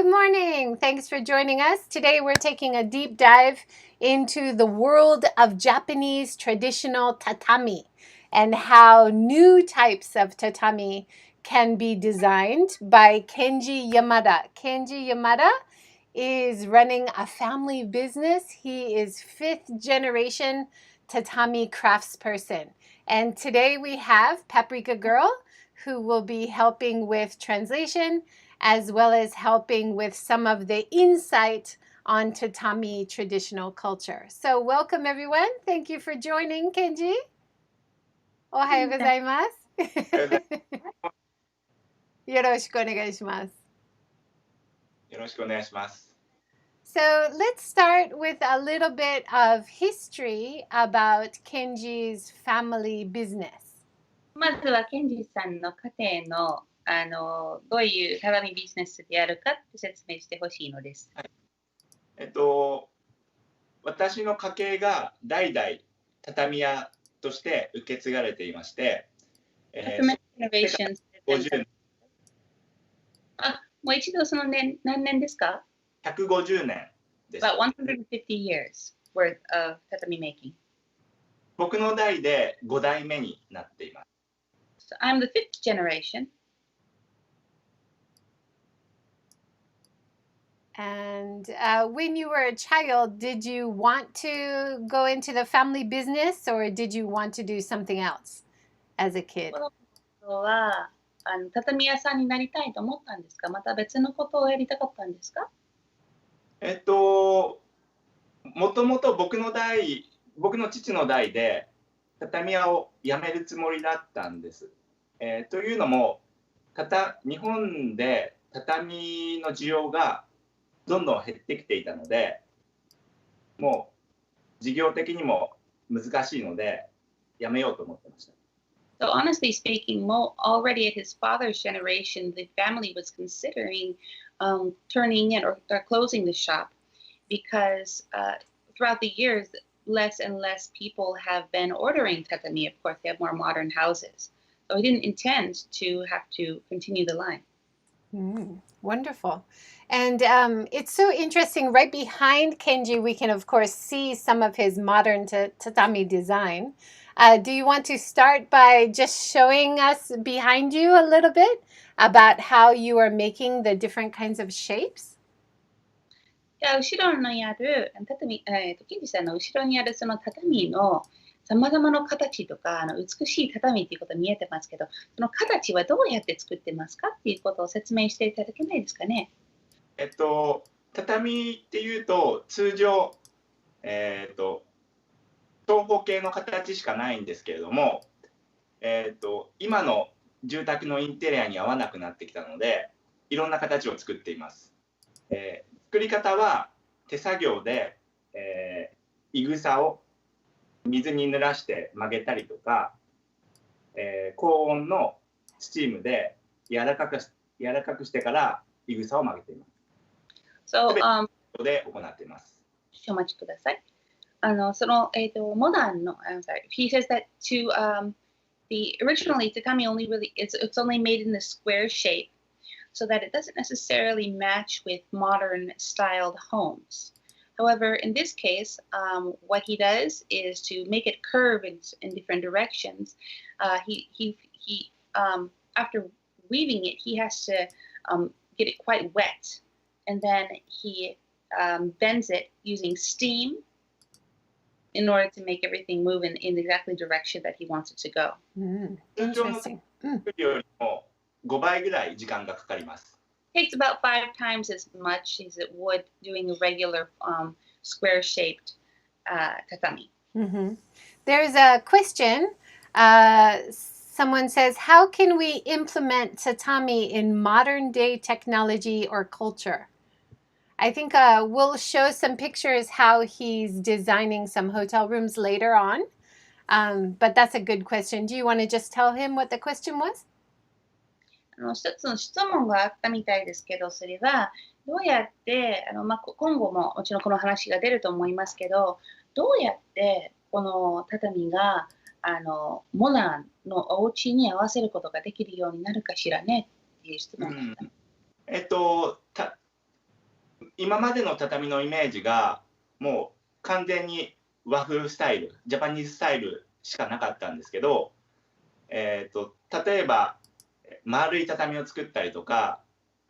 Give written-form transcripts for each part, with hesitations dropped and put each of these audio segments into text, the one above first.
good morning. Thanks for joining us. Today we're taking a deep dive into the world of Japanese traditional tatami and how new types of tatami can be designed by Kenji Yamada. Kenji Yamada is running a family business. He is fifth generation tatami craftsperson. And today we have Paprika Girl, who will be helping with translation as well as helping with some of the insight on tatami traditional culture. So welcome everyone. Thank you for joining, Kenji. Ohayou gozaimasu. よろしくお願いします。よろしくお願いします。So let's start with a little bit of history about Kenji's family business. まずはケンジさんの家庭のどういう畳ビジネスでやるかって説明してほしいのです。はい、私の家系が代々畳屋として受け継がれていまして、50年。もう一度その年何年ですか？150年です。About 150 years worth of tatami making. 僕の代で5代目になっています。So I'm the fifth generation. And when you were a child, did you want to go into the family business or did you want to do something else as a kid? は畳屋さんになりたいと思ったんですか？また別のことをやりたかったんですか？もともと僕の父の代で畳屋を辞めるつもりだったんです。というのも日本で畳の需要がどんどん減ってきていたので、もう事業的にも難しいので辞めようと思ってました。So honestly speaking, already at his father's generation, the family was considering turning it or closing the shop because throughout the years, less and less people have been ordering tatami. Of course, they have more modern houses. So he didn't intend to have to continue the line. Wonderful. And it's so interesting. Right behind Kenji, we can, of course, see some of his modern tatami design. Do you want to start by just showing us behind you a little bit about how you are making the different kinds of shapes? 後ろにある畳、ケンジさんの後ろにあるその畳のさまざまな形とか美しい畳っていうこと見えてますけど、その形はどうやって作ってますかっていうことを説明していただけないですかね。畳っていうと通常、長方形の形しかないんですけれども、今の住宅のインテリアに合わなくなってきたのでいろんな形を作っています。作り方は手作業で、いぐさを水に濡らして曲げたりとか、高温のスチームで柔らかくしてからいぐさを曲げています。So, で行っています。お待ちください。そのモダンの I'm sorry. He says that to the originally tatami only really it's only made in the square shape, so that it doesn't necessarily match with modern styled homes. However, in this case, what he does is to make it curve in different directions. He after weaving it, he has to get it quite wet, and then he bends it using steam in order to make everything move in exactly the direction that he wants it to go. Interesting. よりも5倍ぐらい時間がかかります。Takes about 5 times as much as it would doing a regular square-shaped tatami. There's a question. Someone says, how can we implement tatami in modern day technology or culture? I think we'll show some pictures how he's designing some hotel rooms later on. But that's a good question. Do you want to just tell him what the question was? 一つの質問があったみたいですけど、それはどうやって今後ももちろんこの話が出ると思いますけど、どうやってこの畳がモダンのお家に合わせることができるようになるかしらねっていう質問があった。今までの畳のイメージがもう完全に和風スタイル、ジャパニーズスタイルしかなかったんですけど、例えば丸い畳を作ったりとか、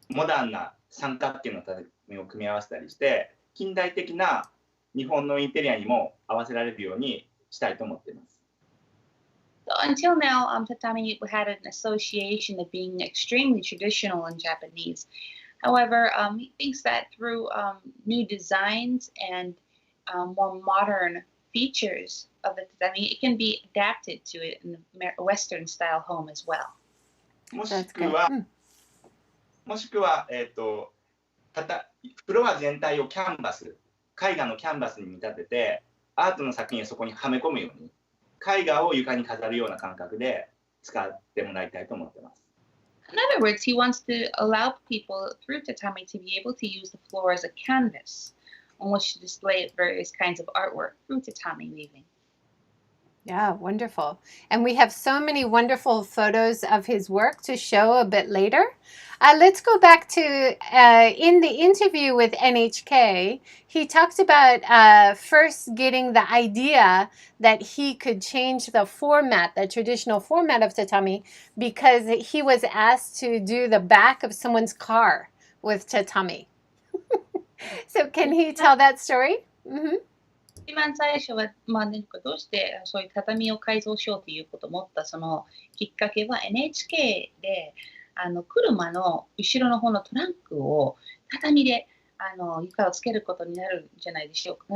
モダンな三角形の畳を組み合わせたりして、近代的な日本のインテリアにも合わせられるようにしたいと思っています。So until now, tatami had an association of being extremely traditional in Japanese. However, he thinks that through new designs and more modern features of the tatami, it can be adapted to it in a Western style home as well. もしくは、フロア全体をキャンバス、絵画のキャンバスに見立てて、アートの作品をそこにはめ込むように、絵画を床に飾るような感覚で使ってもらいたいと思っています。In other words, he wants to allow people through tatami to be able to use the floor as a canvas on which to display various kinds of artwork through tatami weaving. Yeah, wonderful. And we have so many wonderful photos of his work to show a bit later. Let's go back to in the interview with NHK, he talked about first getting the idea that he could change the format, the traditional format of tatami, because he was asked to do the back of someone's car with tatami. So can he tell that story? Mm-hmm. 一番最初は、どうしてそういう畳を改造しようということを思ったそのきっかけは NHK で車の後ろの方のトランクを畳で床をつけることになるんじゃないでしょうか、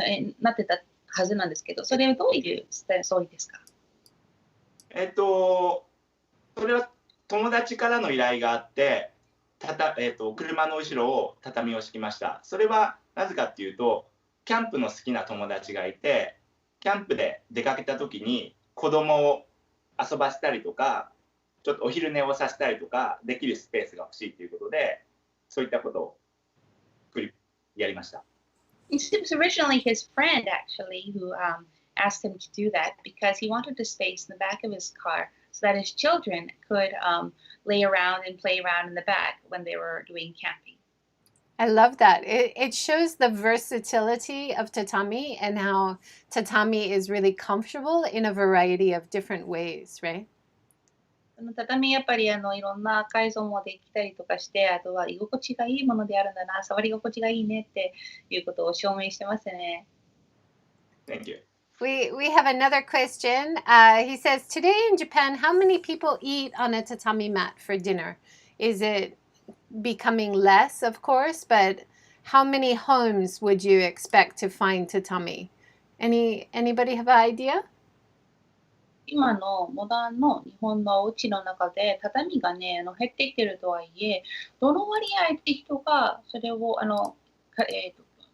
なってたはずなんですけど、それはどういうストーリーですか？それは友達からの依頼があって車の後ろを畳を敷きました。それはなぜかっていうと、キャンプの好きな友達がいて、キャンプで出かけた時に子供を遊ばせたりとか、ちょっとお昼寝をさせたりとかできるスペースが欲しいということで、そういったことをやりました。It was originally his friend actually who asked him to do that because he wanted a space in the back of his car so that his children could lay around and play around in the back when they were doing camping. I love that. It shows the versatility of tatami and how tatami is really comfortable in a variety of different ways, right? 畳やっぱりいろんな改造もできたりとかして、あとは居心地がいいものであるんだな、触り心地がいいねっていうことを証明してますね。Thank you. We have another question. He says, today in Japan, how many people eat on a tatami mat for dinner? Is it becoming less, of course, but how many homes would you expect to find tatami? Anybody have an idea? 今のモダンの日本のお家の中で畳がね減ってきてるとはいえ、どの割合って人がそれを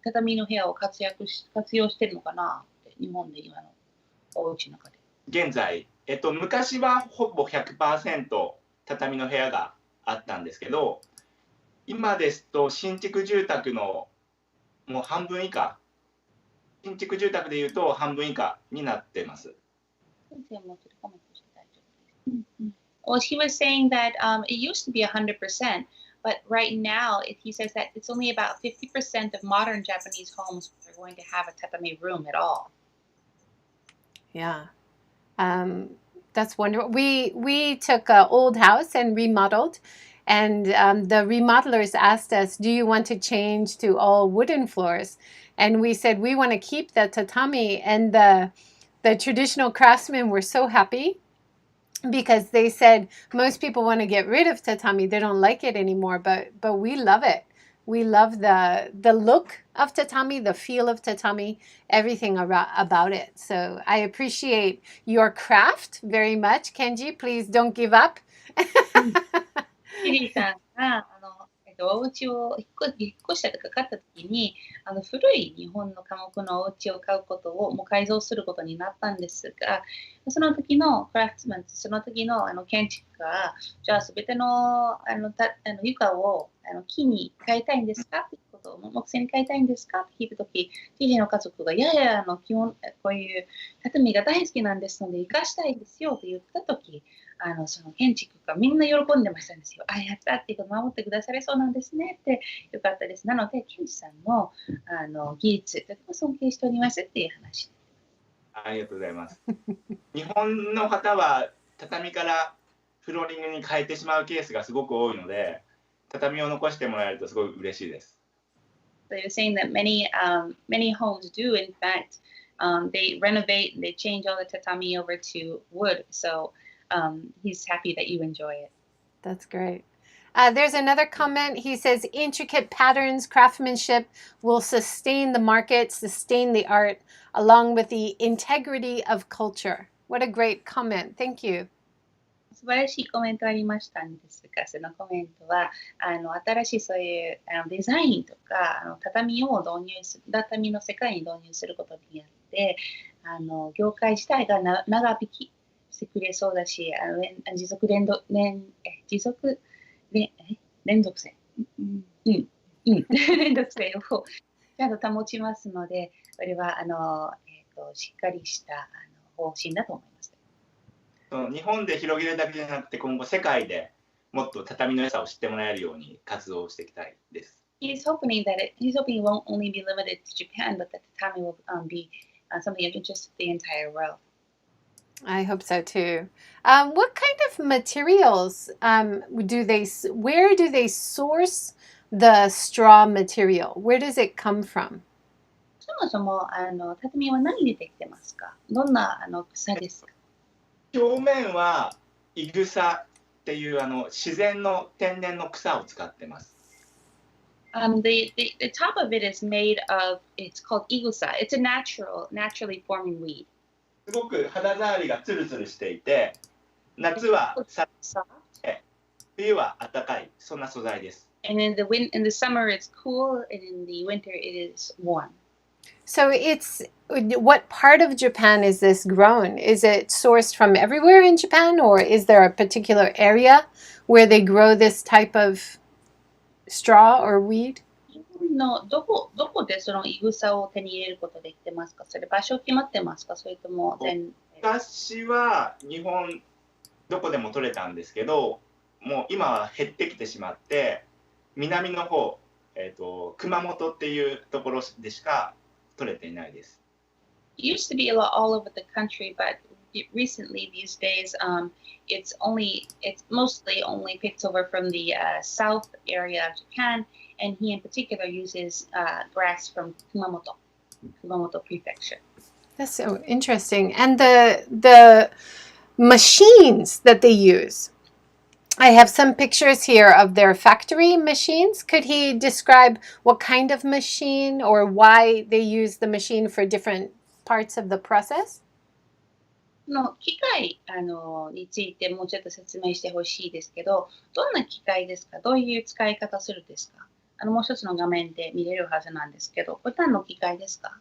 畳の部屋を活用してるのかなって日本で今のお家の中で。現在、昔はほぼ 100% 畳の部屋があったんですけど、今ですと新築住宅のもう半分以下、新築住宅でいうと半分以下になってます。Well, he was saying that it used to be 100%, but right now he says that it's only about 50% of modern Japanese homes are going to have a tatami room at all. Yeah. That's wonderful. We took an old house and remodeled, and the remodelers asked us, do you want to change to all wooden floors? And we said, we want to keep the tatami. And the traditional craftsmen were so happy because they said most people want to get rid of tatami. They don't like it anymore, but we love it. We love the look of tatami, the feel of tatami, everything about it. So I appreciate your craft very much, Kenji. Please don't give up. ケリーさんがお家を引っ越したとか買った時に古い日本の寡黙のお家を買うことをもう改造することになったんですが、その時のクラフトマン、その時の建築家がじゃあ全ての床を木に変えたいんですかというこことを木製に変えたいんですかって聞いたとき、ジジの家族が、いやいや、こういう畳が大好きなんですので、生かしたいですよと言ったとき、その建築家がみんな喜んでましたんですよ。やったっていうこと守ってくだされそうなんですねって、よかったです。なので、ケンジさんの技術、とても尊敬しておりますっていう話。ありがとうございます。日本の方は畳からフローリングに変えてしまうケースがすごく多いので、畳を残してもらえるとすごい嬉しいです。So you're saying that many homes do, in fact, they renovate and they change all the tatami over to wood. So he's happy that you enjoy it. That's great. There's another comment. He says intricate patterns, craftsmanship will sustain the market, sustain the art, along with the integrity of culture. What a great comment. Thank you. 素晴らしいコメントありましたんですが、そのコメントは新しいそういうデザインとか畳畳の世界に導入することによって業界自体が長引きしてくれそうだし、持続連続性、連続性をちゃんと保ちますので、これはしっかりした方針だと思います。日本で広げるだけじゃなくて、今後世界でもっと畳の良さを知ってもらえるように活動していきたいです。He's hoping it won't only be limited to Japan, but that tatami will be something of interest to the entire world. I hope so too. What kind of materials where do they source the straw material? Where does it come from? そもそも畳は何でできてますか？どんな草ですか？表面はイグサっていう自然の天然の草を使ってます。The top of it is made of, it's called igusa. It's a naturally forming weed. すごく肌触りがツルツルしていて、夏は寒くて、冬は暖かい、そんな素材です。And in the summer it's cool, and in the winter it is warm. So what part of Japan is this grown? Is it sourced from everywhere in Japan, or is there a particular area where they grow this type of straw or weed? どこでそのイグサを手に入れることできてますか？それ場所決まってますか？それとも昔は日本どこでも取れたんですけど、もう今は減ってきてしまって、南の方、熊本っていうところでしか取れていないです。It used to be a lot all over the country, but recently these days it's mostly only picked over from the south area of Japan, and he in particular uses grass from Kumamoto prefecture. That's so interesting. And the machines that they use. I have some pictures here of their factory machines. Could he describe what kind of machine or why they use the machine for different parts of the process? 機械についてもうちょっと説明してほしいですけど、どんな機械ですか？どういう使い方するんですか？もう一つの画面で見れるはずなんですけど、これ何の機械ですか？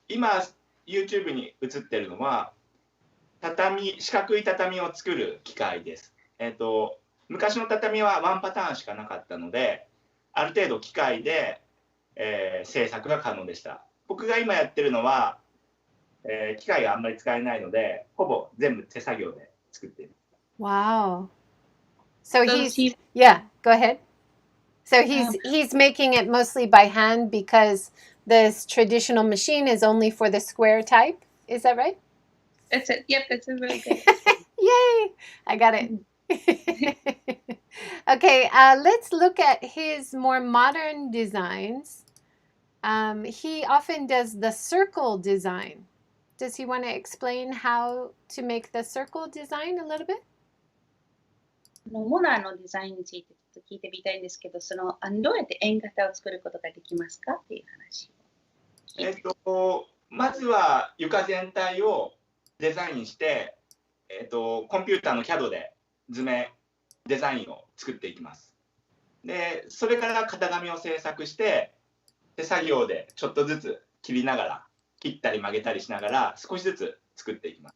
今 YouTube に映ってるのは四角い畳を作る機械です。昔の畳はワンパターンしかなかったので、ある程度機械で、製作が可能でした。僕が今やってるのは、機械があんまり使えないので、ほぼ全部手作業で作っている。Wow. So yeah, go ahead. So he's making it mostly by hand because this traditional machine is only for the square type. Is that right? That's it. Yep, that's a really good. Yay! I got it. Okay, let's look at his more modern designs. He often does the circle design. Does he want to explain how to make the circle design a little bit? モダンのデザインについてちょっと聞いてみたいんですけど、どうやって円形を作ることができますかっていう話。まずは床全体をデザインして、コンピューターの CAD でデザインを作っていきます。で、それから型紙を制作して、手作業でちょっとずつ切ったり曲げたりしながら少しずつ作っていきます。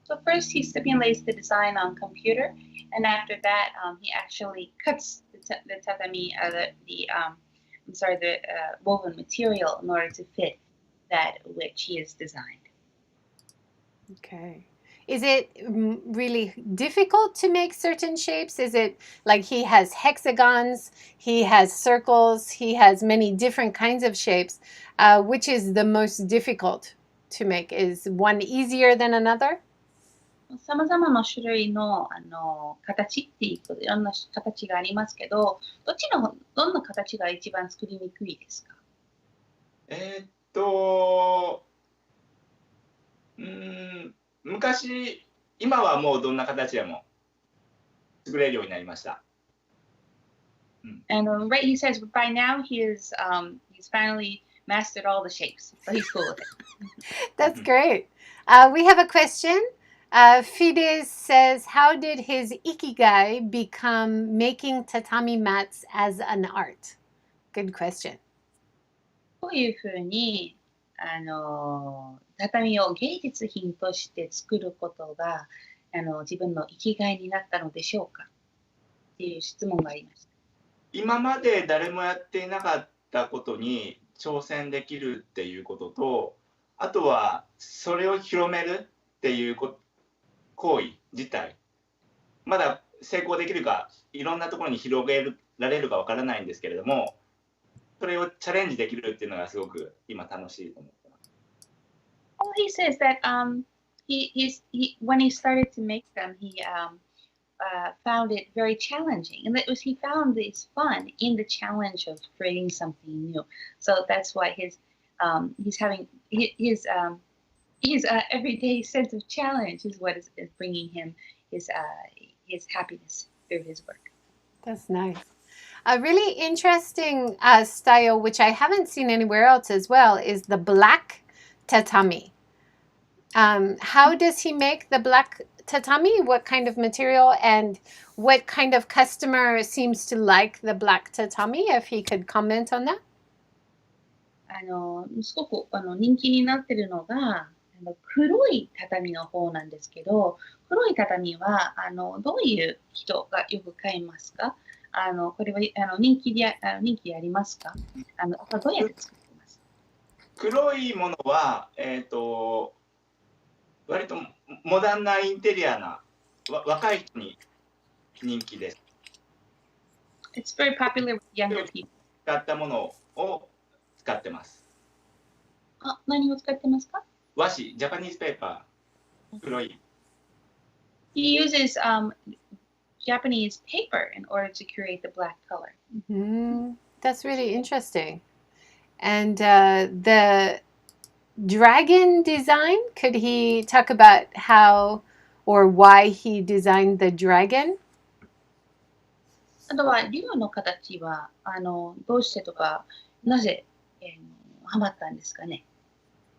So first he simulates the design on computer, and after that he actually cuts the the tatami, I'm sorry, the woven material in order to fit that which he has designed. Okay. Is it really difficult to make certain shapes? Is it like he has hexagons, he has circles, he has many different kinds of shapes? Which is the most difficult to make? Is one easier than another? 様々な種類の、形っていうこと、いろんな形がありますけど、どんな形が一番作りにくいですか？昔、今はもうどんな形でも作れるようになりました。And right, he says by now he's finally mastered all the shapes, so he's cool with it. That's great. We have a question. Fides says, how did his ikigai become making tatami mats as an art? Good question. どういうふうに畳を芸術品として作ることが自分の生きがいになったのでしょうかっていう質問がありました。今まで誰もやっていなかったことに挑戦できるっていうことと、あとはそれを広めるっていう行為自体、まだ成功できるか、いろんなところに広げられるかわからないんですけれども、それをチャレンジできるっていうのがすごく今楽しいと思ってます。Well, he says that when he started to make them, he found it very challenging, and he found this fun in the challenge of creating something new. So that's why he's having his everyday sense of challenge is what is bringing him his happiness through his work. That's nice. A really interesting style, which I haven't seen anywhere else as well, is the black tatami. How does he make the black tatami? What kind of material and what kind of customer seems to like the black tatami? If he could comment on that. すごく人気になっているのが黒い畳の方なんですけど、黒い畳はどういう人がよく買いますか？これは人気でありますか？どうやって作っていますか？黒いものは、割とモダンなインテリアな若い人に人気です。It's very popular with younger people. 使ったものを使ってます。何を使ってますか？和紙、ジャパニーズペーパー、黒い。He uses Japanese paper in order to create the black color. That's really interesting. And the dragon design, could he talk about how or why he designed the dragon? あとは竜の形はどうしてとかなぜハマったんですかね？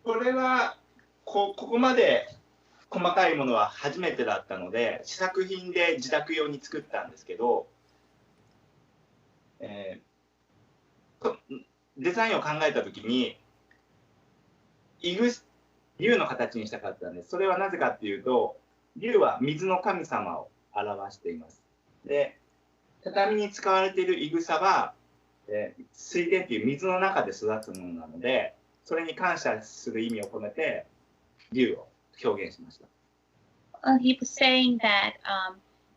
これはここまで細かいものは初めてだったので、試作品で自宅用に作ったんですけど、デザインを考えたときに竜の形にしたかったんです。それはなぜかっていうと、竜は水の神様を表しています。で、畳に使われているいぐさは、水田っていう水の中で育つものなので、それに感謝する意味を込めて竜を表現しました。He was saying that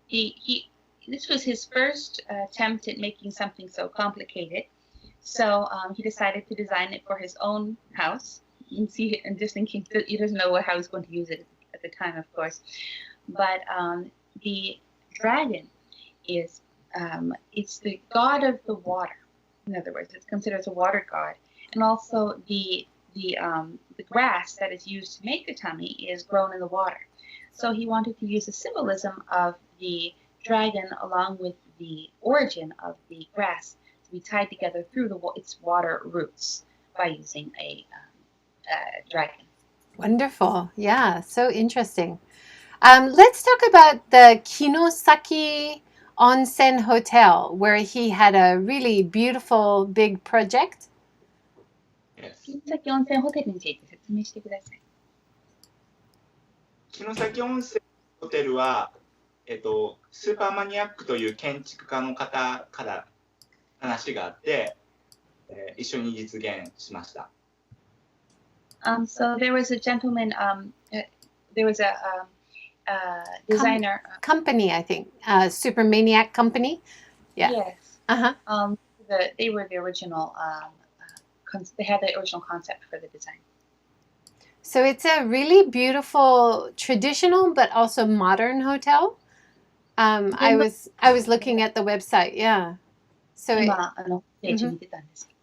this was his first attempt at making something so complicated. So he decided to design it for his own house. You can see it, and just in case he doesn't know how he's going to use it at the time, of course. But the dragon is it's the god of the water. In other words, it's considered as a water god, and also the grass that is used to make the tatami is grown in the water. So he wanted to use the symbolism of the dragon along with the origin of the grass to be tied together through its water roots by using a dragon. Wonderful. Yeah, so interesting. Let's talk about the Kinosaki Onsen Hotel, where he had a really beautiful big project. 城崎温泉ホテルについて説明してください。城崎温泉ホテルは、スーパーマニアックという建築家の方から話があって、一緒に実現しました。So there was a gentleman, there was a designer. Company, I think. Super Maniac Company. Yeah. Yes. Uh-huh. They were the original, they had the original concept for the design. So it's a really beautiful traditional but also modern hotel. I was looking at the website, yeah. So it 今、ページ見てたんですけど。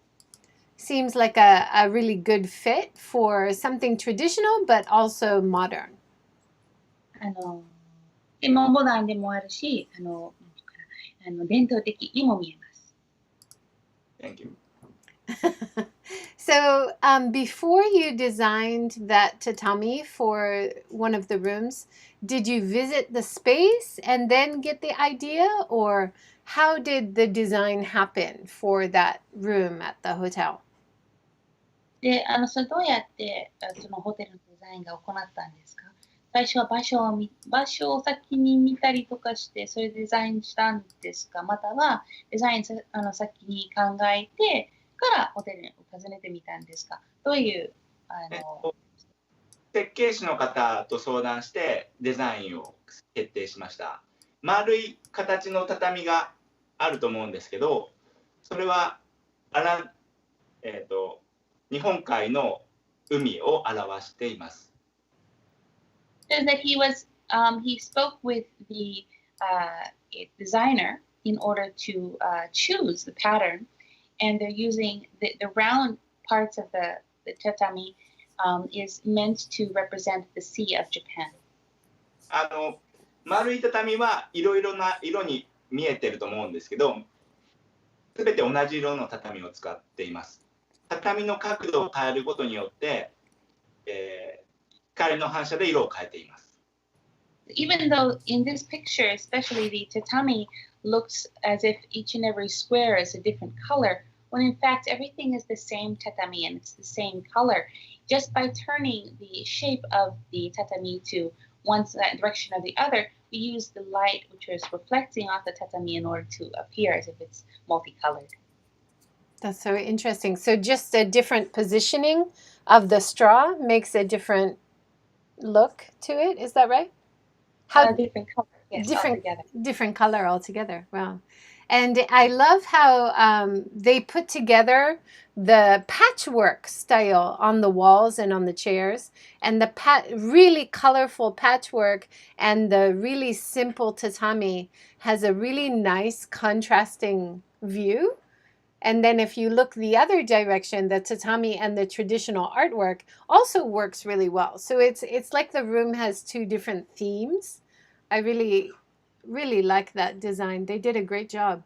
seems like a really good fit for something traditional but also modern. モダンでもあるし、伝統的にも見えます。Thank you. So before you designed that tatami for one of the rooms, did you visit the space and then get the idea, or how did the design happen for that room at the hotel? で、それどうやってそのホテルのデザインが行ったんですか？最初は場所を先に見たりとかして、それでデザインしたんですか？またはデザイン先に考えてからホテルを訪ねてみたんですか？どういう設計士の方と相談してデザインを決定しました。丸い形の畳があると思うんですけど、それは日本海の海を表しています。Says that he spoke with the designer in order to choose the pattern, and they're using the round parts of the tatami is meant to represent the Sea of Japan. 丸い畳はいろいろな色に見えてると思うんですけど、すべて同じ色の畳を使っています。畳の角度を変えることによって、光の反射で色を変えています。Even though in this picture, especially the tatami, looks as if each and every square is a different color, when in fact everything is the same tatami and it's the same color. Just by turning the shape of the tatami to one direction or the other, we use the light which is reflecting off the tatami in order to appear as if it's multicolored. That's so interesting. So just a different positioning of the straw makes a different look to it. Is that right? Different color, yes, altogether. Different color altogether. Wow. And I love how they put together the patchwork style on the walls and on the chairs, and the really colorful patchwork and the really simple tatami has a really nice contrasting view. And then if you look the other direction, the tatami and the traditional artwork also works really well. So it's like the room has two different themes. I really like that design. They did a great job.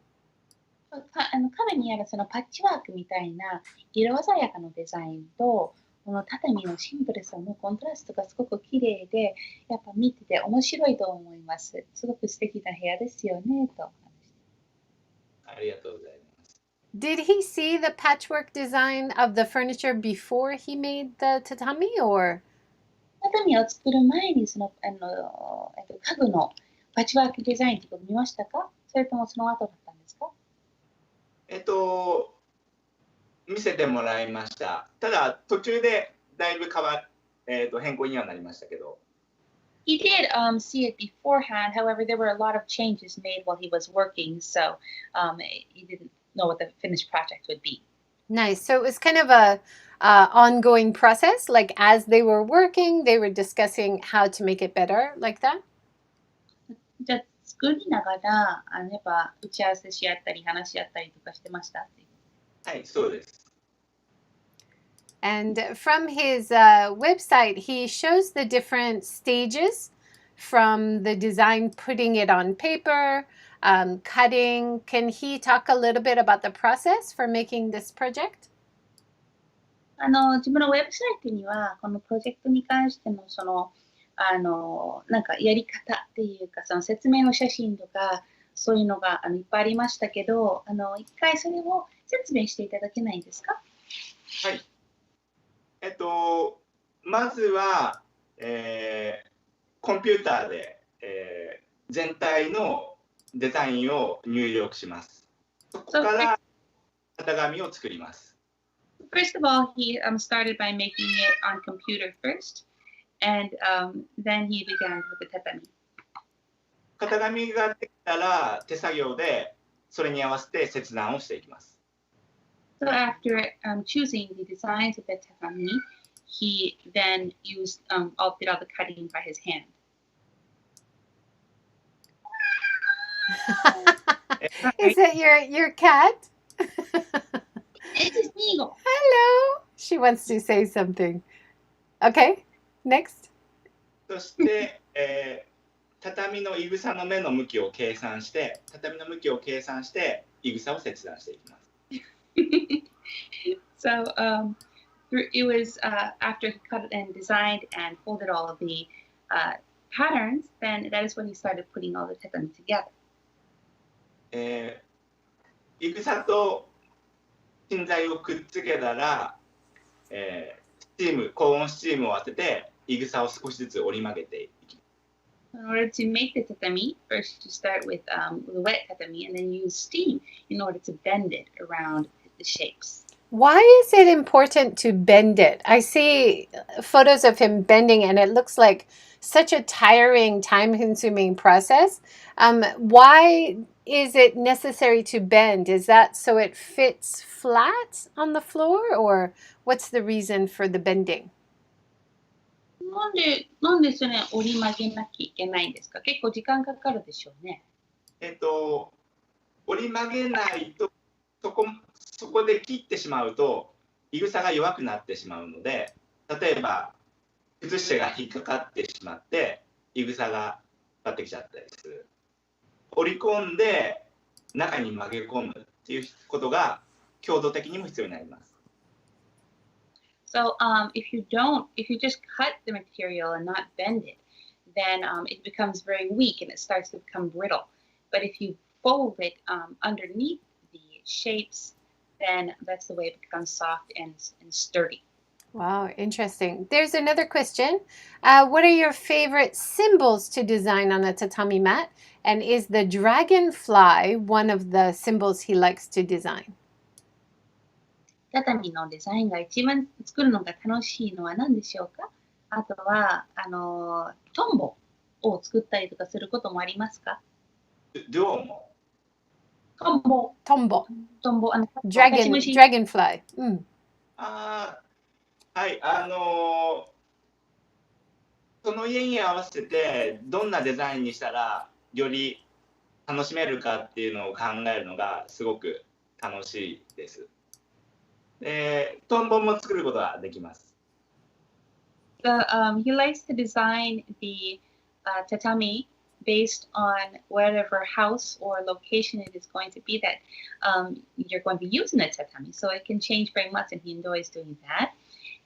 壁にあるそのパッチワークみたいな色鮮やかなデザインとこの畳のシンプルさのコントラストがすごく綺麗でやっぱ見てて面白いと思います。すごく素敵な部屋ですよねと。ありがとうございます。Did he see the patchwork design of the furniture before he made the tatami, or? 畳を作る前にその家具のパッチワークデザインってこと見ましたか？それともその後だったんですか？見せてもらいました。ただ途中でだいぶ変更にはなりましたけど。He did see it beforehand. However, there were a lot of changes made while he was working, so he didn't know what the finished project would be. Nice. So it was kind of a ongoing process. Like as they were working, they were discussing how to make it better, like that. じゃあ作りながらやっぱ打ち合わせし合ったり話し合ったりとかしてましたっていう。はい、そうです。And from his website, he shows the different stages from the design, putting it on paper, cutting. Can he talk a little bit about the process for making this project? 自分のウェブサイトにはこのプロジェクトに関してのそのなんかやり方っていうかその説明の写真とかそういうのがいっぱいありましたけど一回それを説明していただけないですか？はい。まずは、コンピューターで、全体のデザインを入力します。そこから型紙を作ります。First of all, he started by making it on computer first, and then he began with the tatami. 型紙ができたら手作業でそれに合わせて切断をしていきます。So after choosing the designs of the tatami, he then used did all the cutting by his hand. Is it your cat? It's his eagle. Hello. She wants to say something. Okay, next. そして、畳のいぐさの目の向きを計算して、畳の向きを計算していぐさを切断していきます。So it was after he cut and designed and folded all of the patterns, then that is when he started putting all the tatami together. いぐさと芯材をくっつけたら、高温スチームを当てていぐさを少しずつ折り曲げていきます。In order to make the tatami, first you start with the wet tatami and then use steam in order to bend it around the shapes. Why is it important to bend it? I see photos of him bending and it looks like such a tiring, time-consuming process. Why is it necessary to bend? Is that so it fits flat on the floor, or what's the reason for the bending? なんでそれ折り曲げなきゃいけないんですか？結構時間かかるでしょうね。折り曲げないとそこで切ってしまうといぐさが弱くなってしまうので、例えば靴下が引っかかってしまっていぐさがかかってきちゃったりする。折り込んで中に曲げ込むっていうことが強度的にも必要になります。So if you just cut the material and not bend it, then it becomes very weak and it starts to become brittle. But if you fold it underneath the shapes, then that's the way it becomes soft and sturdy. Wow, interesting. There's another question. What are your favorite symbols to design on a tatami mat? And is the dragonfly one of the symbols he likes to design? 畳のデザインが一番作るのが楽しいのは何でしょうか？あとはトンボを作ったりとかすることもありますか？どうも。トンボ。Dragonfly. うん。はい、その家に合わせてどんなデザインにしたらより楽しめるかっていうのを考えるのがすごく楽しいです。トンボも作ることができます。He likes to design the tatami based on whatever house or location it is going to be that you're going to be using the tatami. So it can change very much, and he enjoys doing that.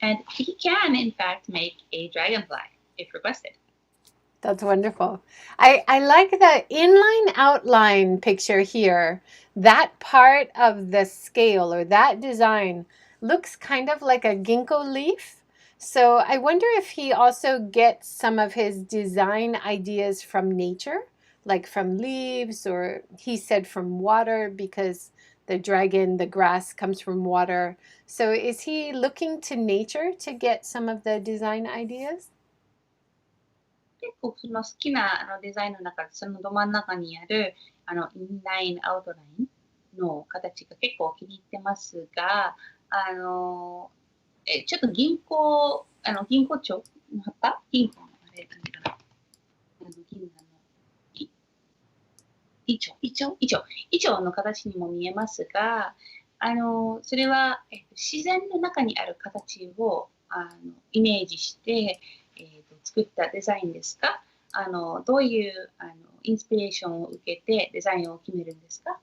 And he can, in fact, make a dragonfly if requested. That's wonderful. I like the inline outline picture here. That part of the scale or that design looks kind of like a ginkgo leaf. So I wonder if he also gets some of his design ideas from nature, like from leaves, or he said from water because the grass comes from water. So is he looking to nature to get some of the design ideas? 結構その好きなデザインの中でそのど真ん中にあるインラインアウトラインの形が結構気に入ってますが、ちょっと銀行蝶の葉っぱ銀行のあれ何かな銀河のイチョウの形にも見えますが、それは、自然の中にある形をイメージして作ったデザインですか？どういうインスピレーションを受けてデザインを決めるんですか？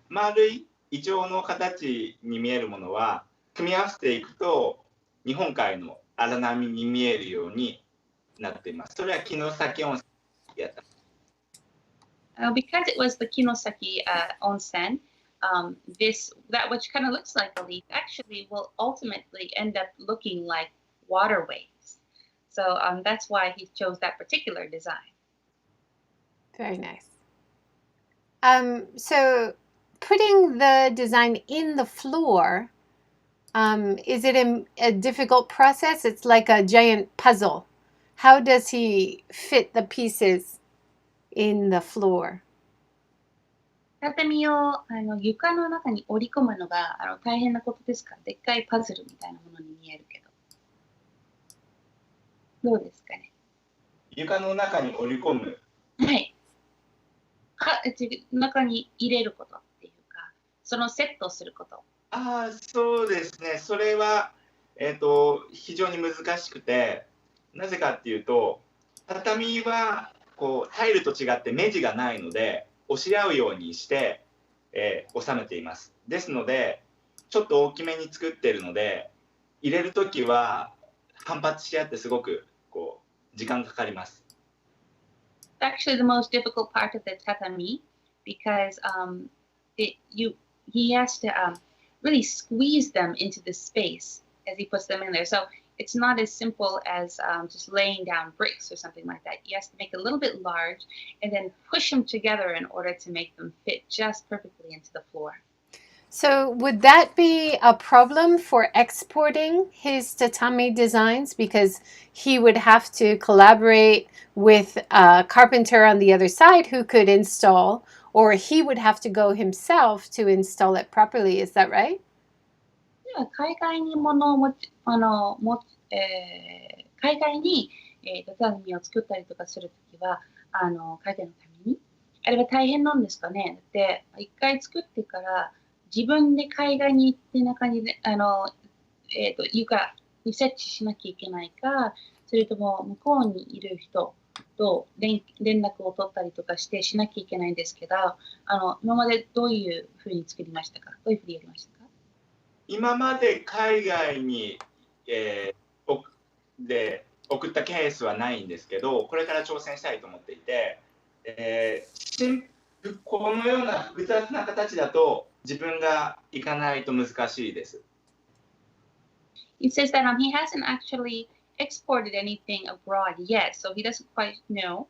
丸いイチョウの形に見えるものは組み合わせていくと日本海の荒波に見えるようになっています。それは城崎温泉やった。Because it was the Kinosaki onsen, that which kind of looks like a leaf actually will ultimately end up looking like waterways. So that's why he chose that particular design. Very nice. So putting the design in the floor, is it a difficult process? It's like a giant puzzle. How does he fit the pieces in the floor? 畳を床の中に織り込むのが大変なことですから、でっかいパズルみたいなものに見えるけど、どうですかね。床の中に織り込む。はい。中に入れることっていうか、そのセットすること。ああ、そうですね。それは、非常に難しくて、なぜかっていうと、畳はこうタイルと違って目地がないので、押し合うようにして、収めています。ですので、ちょっと大きめに作っているので、入れるときは反発し合ってすごくこう時間かかります。It's actually the most difficult part of the tatami because he has to really squeeze them into the space as he puts them in there. So it's not as simple as just laying down bricks or something like that. He has to make it a little bit large and then push them together in order to make them fit just perfectly into the floor. So would that be a problem for exporting his tatami designs? Because he would have to collaborate with a carpenter on the other side who could install, or he would have to go himself to install it properly. Is that right? 海外に物を海外に、畳を作ったりとかするときは、海外のために、あれは大変なんですかね。だって、一回作ってから、自分で海外に行って中に、床に設置しなきゃいけないか、それとも向こうにいる人と連絡を取ったりとかしてしなきゃいけないんですけど、今までどういうふうに作りましたか？どういうふうにやりましたか？今まで海外に、送ったケースはないんですけど、これから挑戦したいと思っていて、このような複雑な形だと自分が行かないと難しいです。He says that he hasn't actually exported anything abroad yet, so he doesn't quite know,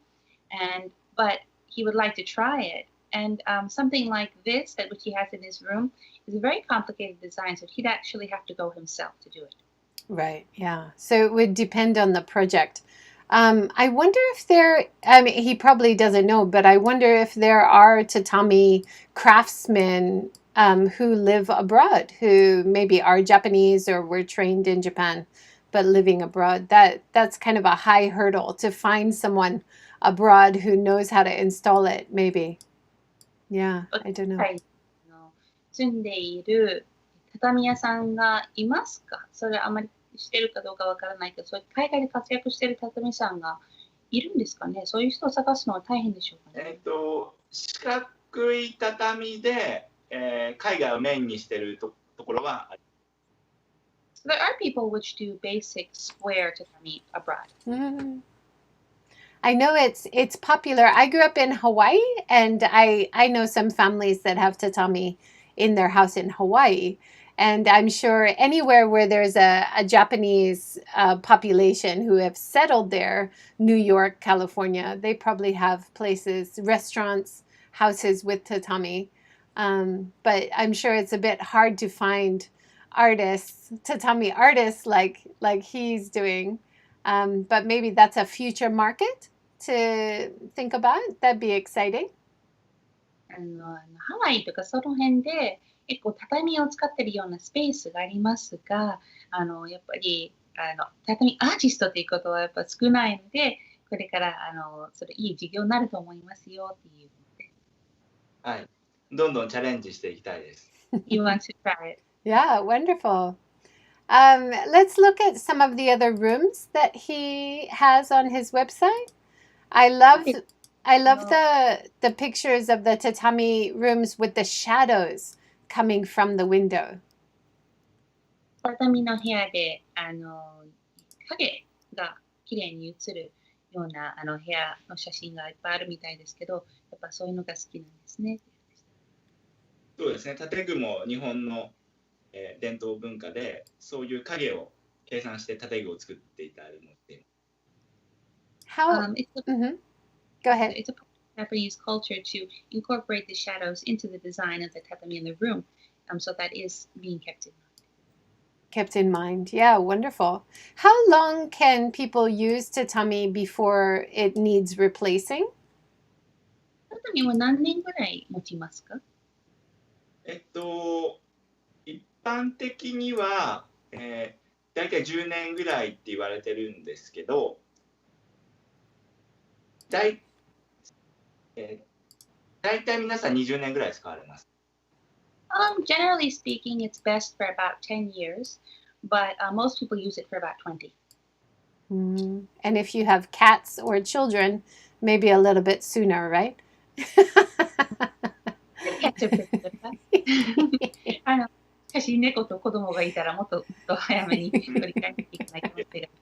but he would like to try it. And something like this, that which he has in his room, is a very complicated design, so he'd actually have to go himself to do it. Right, yeah. So it would depend on the project. I wonder if he probably doesn't know, but I wonder if there are tatami craftsmen who live abroad, who maybe are Japanese or were trained in Japan, but living abroad. That's kind of a high hurdle to find someone abroad who knows how to install it, maybe. Yeah, I don't know. はい。住んでいる畳屋さんがいますか？それはあまりしてるかどうかわからないけど、そういう海外で活躍している畳屋さんがいるんですかね？そういう人を探すのは大変でしょうかね？四角い畳で、海外をメインにしているところはあります。So there are people which do basic square tatami abroad. Mm. I know it's popular. I grew up in Hawaii, and I know some families that have tatami in their house in Hawaii. And I'm sure anywhere where there's a Japanese population who have settled there, New York, California, they probably have places, restaurants, houses with tatami. But I'm sure it's a bit hard to find artists, tatami artists like he's doing. But maybe that's a future market to think about. That'd be exciting. ハワイとかその辺で結構畳を使ってるようなスペースがありますが、やっぱり畳アーティストということはやっぱ少ないので、これからそれいい事業になると思いますよっていうので。はい。どんどんチャレンジしていきたいです。You want to try it? Yeah, wonderful. Let's look at some of the other rooms that he has on his website. I love the pictures of the tatami rooms with the shadows coming from the window. 畳の部屋で影が綺麗に映るような部屋の写真がいっぱいあるみたいですけど、やっぱそういうのが好きなんですね。そうですね。建具も日本の、伝統文化で、そういう影を計算して建具を作っていたりもしています。How? Go ahead. Japanese culture to incorporate the shadows into the design of the tatami in the room. So that is being kept in mind. Kept in mind. Yeah, wonderful. How long can people use tatami before it needs replacing? 畳は何年ぐらい持ちますか？一般的には、だいたい10年ぐらいって言われてるんですけど、だいたい皆さん20年ぐらい使われます。Generally speaking, it's best for about 10 years, but most people use it for about 20. And if you have cats or children, maybe a little bit sooner, right? Cats are pretty good. しかし猫と子供がいたらもっと早めに取り替えなきゃいけない可能性があります。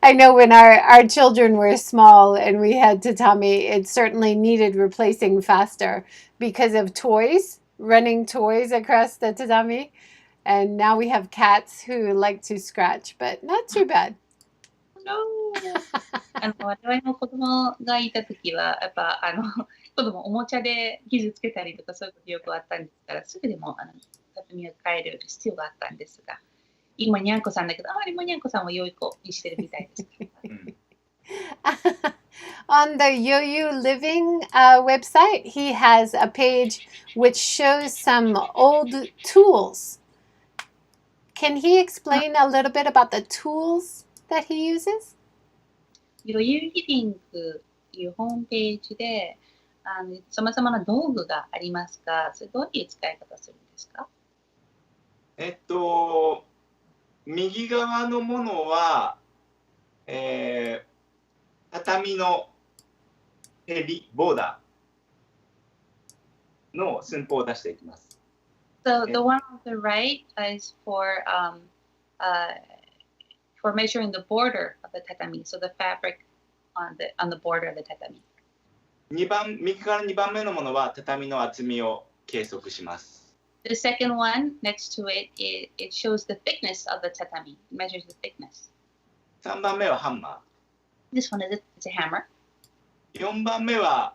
I know when our children were small and we had tatami, it certainly needed replacing faster because of toys, running toys across the tatami. And now we have cats who like to scratch, but not too bad. No. 我々の子供がいた時はやっぱ子供おもちゃで傷つけたりとかそういうことよくあったんですからすぐでも畳を変える必要があったんですが今にゃんこさんだけどあまりもにゃんこさんは良い子にしてるみたいです。On the YoYuLiving website, he has a page which shows some old tools. Can he explain a little bit about the tools that he uses? YoYuLiving というホームページでさまざまな道具がありますが、それどういう使い方するんですか？右側のものは、畳の襟、ボーダーの寸法を出していきます。So the one on the right is for measuring the border of the tatami, so the fabric on the border of the tatami. 右から2番目のものは畳の厚みを計測します。The second one next to it, it shows the thickness of the tatami, it measures the thickness. 3番目はハンマー。This one is a hammer. 4番目は、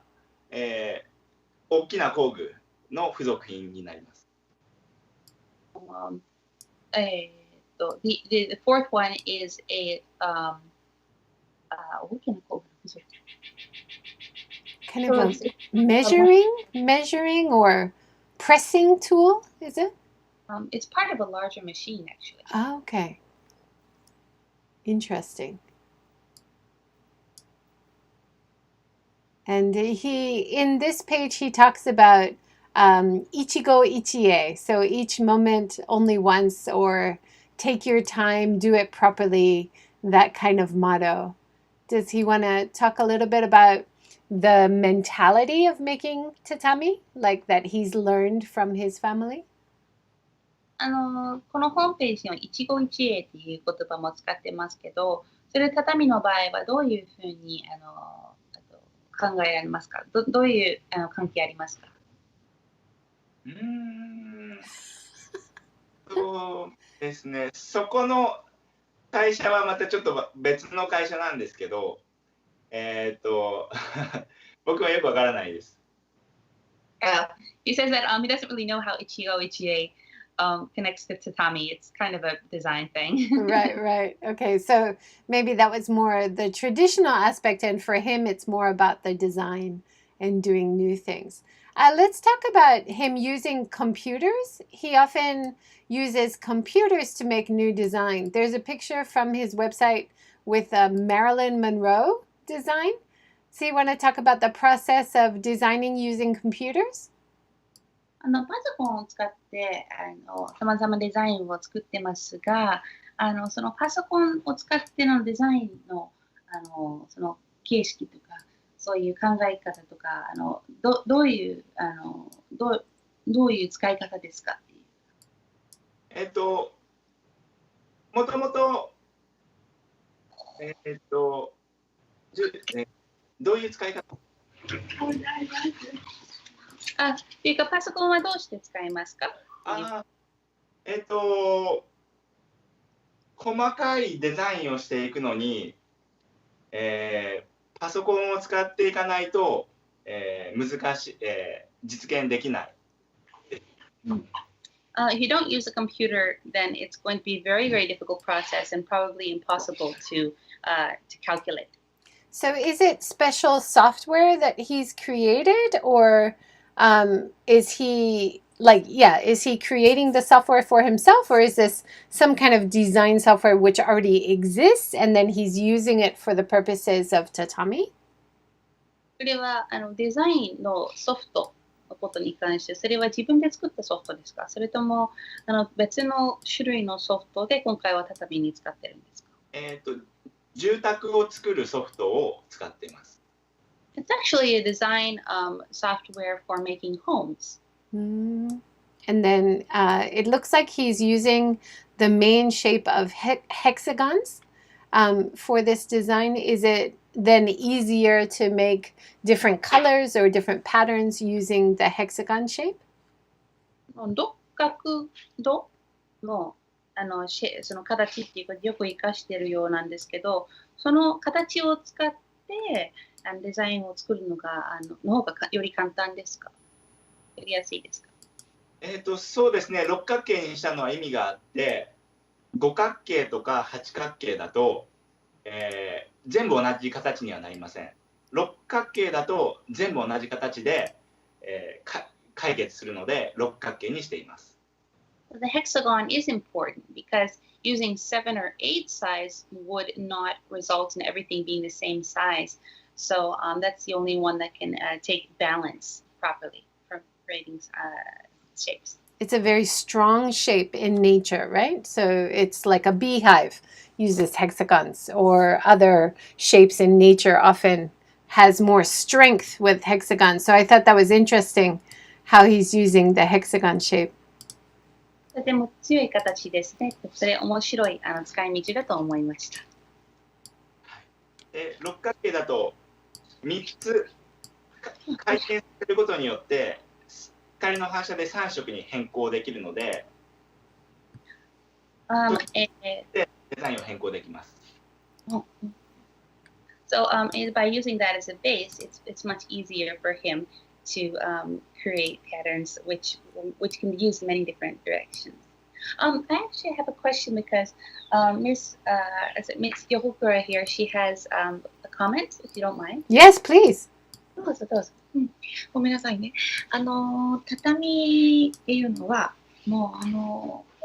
大きな工具の付属品になります。The fourth one is a 大きな工具の付属品。Kind of a measuring or pressing tool, is it? It's part of a larger machine, actually. Oh, okay. Interesting. And in this page, he talks about ichigo ichie. So each moment only once, or take your time, do it properly, that kind of motto. Does he want to talk a little bit about the mentality of making tatami, like that he's learned from his family? このホームページの一期一会っていう言葉も使ってますけど、それ畳の場合はどういうふうに考えられますか？どういう関係ありますか？そうですね。そこの会社はまたちょっと別の会社なんですけど、僕はよくわからないです。He says that he doesn't really know how Ichigo Ichie connects to tatami. It's kind of a design thing. Right. Okay, so maybe that was more the traditional aspect, and for him, it's more about the design and doing new things. Let's talk about him using computers. He often uses computers to make new design. There's a picture from his website with a Marilyn Monroe design. So you want to talk about the process of designing using computers? パソコンを使ってさまざまデザインを作ってますが、そのパソコンを使ってのデザインのその形式とかそういう考え方とかどういう使い方ですかっていう。もともとどういう使い方？っていうかパソコンはどうして使いますか？細かいデザインをしていくのに、パソコンを使っていかないと、難しい、実現できない。If you don't use a computer, then it's going to be a very, very difficult process and probably impossible to calculate. So is it special software that he's created, or is he creating the software for himself, or is this some kind of design software which already exists and then he's using it for the purposes of tatami? それはデザインのソフトのことに関して、それは自分で作ったソフトですか？それとも別の種類のソフトで今回は畳に使ってるんですか？住宅を作るソフトを使っています。It's actually a design software for making homes. And then it looks like he's using the main shape of hexagons for this design. Is it then easier to make different colors or different patterns using the hexagon shape? 六角度のその形っていうかよく活かしているようなんですけど、その形を使ってデザインを作るのがの方がより簡単ですか？やりやすいですか？そうですね。六角形にしたのは意味があって、五角形とか八角形だと、全部同じ形にはなりません。六角形だと全部同じ形で、解決するので六角形にしています。The hexagon is important because using 7 or 8 size would not result in everything being the same size. So that's the only one that can take balance properly for creating shapes. It's a very strong shape in nature, right? So it's like a beehive uses hexagons, or other shapes in nature often has more strength with hexagons. So I thought that was interesting how he's using the hexagon shape. とても強い形ですね。それ面白い使い道だと思いました。六角形だと3つ回転することによって光の反射で3色に変更できるので、デザインを変更できます。So by using that as a base, it's much easier for him to create patterns which can be used in many different directions. I actually have a question because Miss Yohokura here, she has a comment, if you don't mind. Yes, please. どうぞどうぞ。ごめんなさいね。畳っていうのはも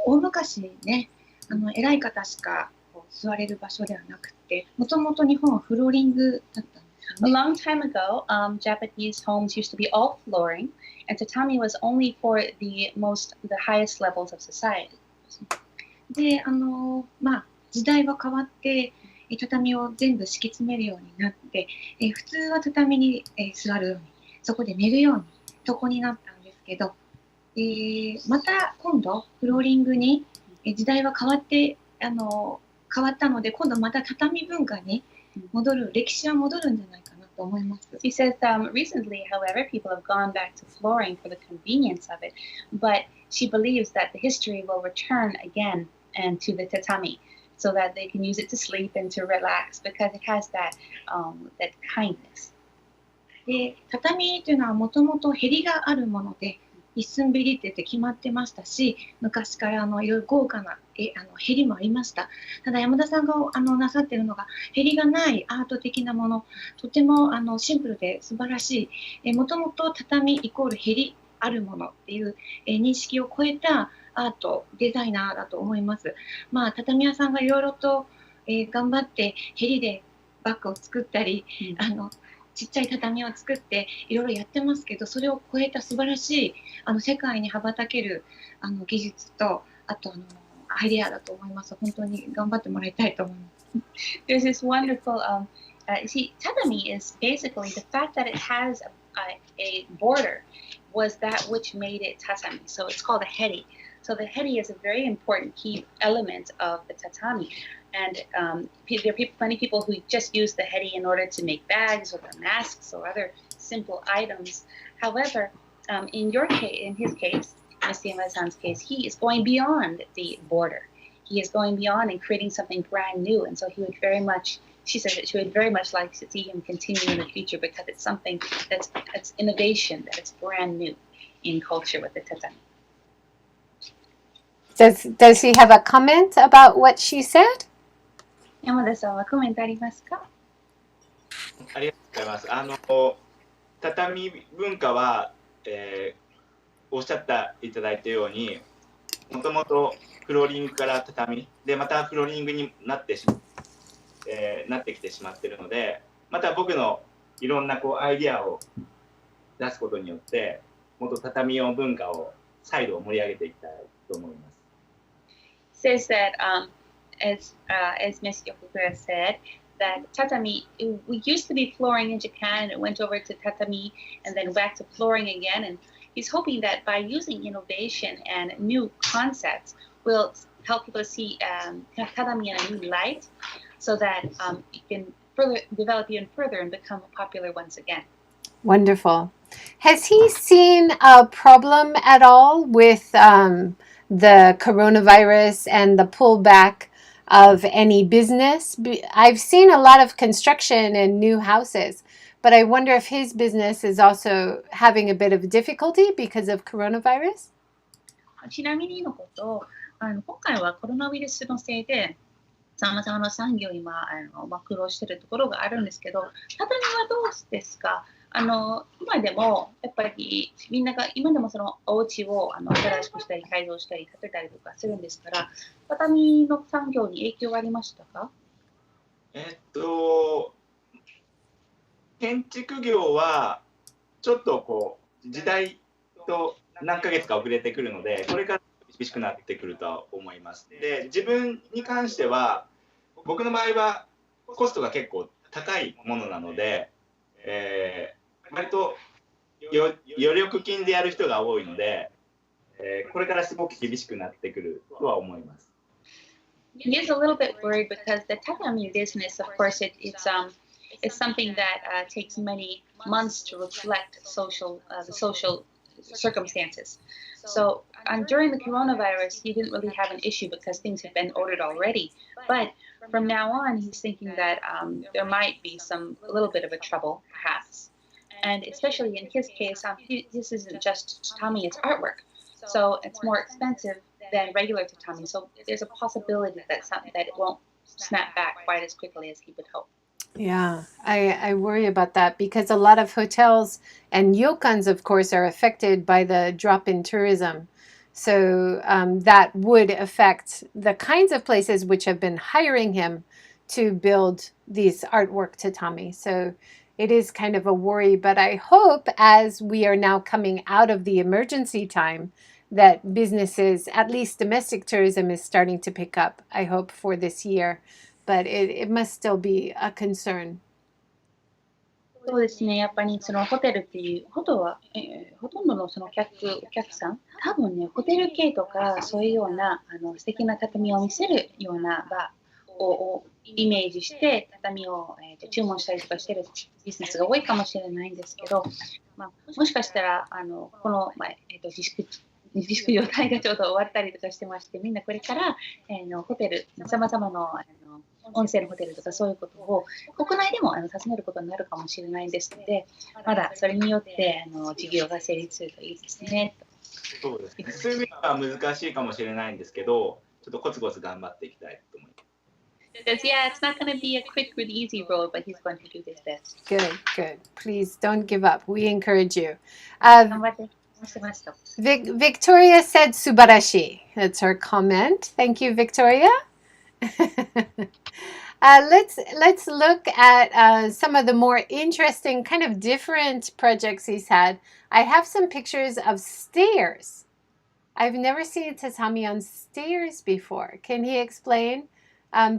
う大昔ね、偉い方しか座れる場所ではなくて、もともと日本はフローリングだったんですよね。A long time ago, Japanese homes used to be all flooring, and tatami was only for the highest levels of society. で、時代が変わって畳を全部敷き詰めるようになって、普通は畳に、座るように、そこで寝るように床になったんですけど、また今度フローリングに、時代は変わったので、今度また畳文化に戻る、歴史は戻るんじゃないかなと思います。She says recently, however, people have gone back to flooring for the convenience of it, but she believes that the history will return again and to the tatami, so that they can use it to sleep and to relax because it has that kindness. で、畳というのはもともとへりがあるもので、一寸べりって決まってましたし、昔からいろいろ豪華なへりもありました。ただ山田さんがなさっているのがへりがないアート的なもの、とてもシンプルで素晴らしい。もともと畳イコールへりあるものっていう認識を超えたアート、デザイナーだと思います。畳屋さんがいろいろと頑張ってへりでバッグを作ったり、ちっちゃい畳を作っていろいろやってますけど、それを超えた素晴らしい世界に羽ばたける技術と、あとアイデアだと思います。本当に頑張ってもらいたいと思います。There's this wonderful, see, tatami is basically the fact that it has a border was that which made it tatami. So it's called a heri. So the heri is a very important key element of the tatami. And there are plenty of people who just use the heri in order to make bags or masks or other simple items. However, in his case, Mr. Yamada-san's case, he is going beyond the border. He is going beyond and creating something brand new. And so he would very much she said that she would very much like to see him continue in the future because it's something that's innovation, that it's brand new in culture with the tatami. Does he have a comment about what she said? 山田さんはコメントありますか？ありがとうございます。畳文化は、おっしゃっていただいたように、もともとフローリングから畳で、またフローリングになってきてしまっているので、また僕のいろんなアイディアを出すことによって、もっと畳の文化を再度盛り上げていきたいと思います。Says that as Miss Yokokura said, that tatami, we used to be flooring in Japan and it went over to tatami and then back to flooring again. And he's hoping that by using innovation and new concepts, will help people see tatami in a new light so that it can further develop even further and become popular once again. Wonderful. Has he seen a problem at all with the coronavirus and the pullback of any business? I've seen a lot of construction and new houses, but I wonder if his business is also having a bit of difficulty because of coronavirus? ちなみにのこと、今回はコロナウイルスのせいで、さまざまな産業に苦労しているところがあるんですけど、畳はどうですか？今でもやっぱりみんなが今でもそのお家を新しくしたり改造したり建てたりとかするんですから、畳の産業に影響はありましたか？建築業はちょっと時代と何ヶ月か遅れてくるので、これから厳しくなってくるとは思います。で、自分に関しては僕の場合はコストが結構高いものなので、割と余力金でやる人が多いので、これからすごく厳しくなってくるとは思います。He is a little bit worried because the tatami business, of course, it's something that takes many months to reflect the social circumstances. So during the coronavirus, he didn't really have an issue because things had been ordered already. But from now on, he's thinking that there might be a little bit of a trouble, perhaps. And especially in his case, this isn't just tatami, it's artwork. So it's more expensive than regular tatami. So there's a possibility that it won't snap back quite as quickly as he would hope. Yeah, I worry about that because a lot of hotels and ryokans, of course, are affected by the drop in tourism. So that would affect the kinds of places which have been hiring him to build these artwork tatami. So it is kind of a worry, but I hope as we are now coming out of the emergency time that businesses, at least domestic tourism, is starting to pick up, I hope, for this year. But it must still be a concern. そうですね、やっぱりそのホテルっていうほとんどのそのお客さん、多分ね、ホテル系とかそういうような素敵な畳を見せるような場をイメージして畳を、注文したりとかしてるビジネスが多いかもしれないんですけど、もしかしたらこの、自粛状態がちょうど終わったりとかしてまして、みんなこれから、ホテルさまざまな温泉ホテルとかそういうことを国内でも訪ねることになるかもしれないんですので、まだそれによって事業が成立するといいですね。そうですね。すぐには難しいかもしれないんですけど、ちょっとコツコツ頑張っていきたいと思います。Yeah, it's not going to be a quick or easy road, but he's going to do his best. Good. Please don't give up. We encourage you. 頑張ってました。Victoria said subarashi. That's her comment. Thank you, Victoria. Let's look at some of the more interesting, kind of different projects he's had. I have some pictures of stairs. I've never seen tatami on stairs before. Can he explain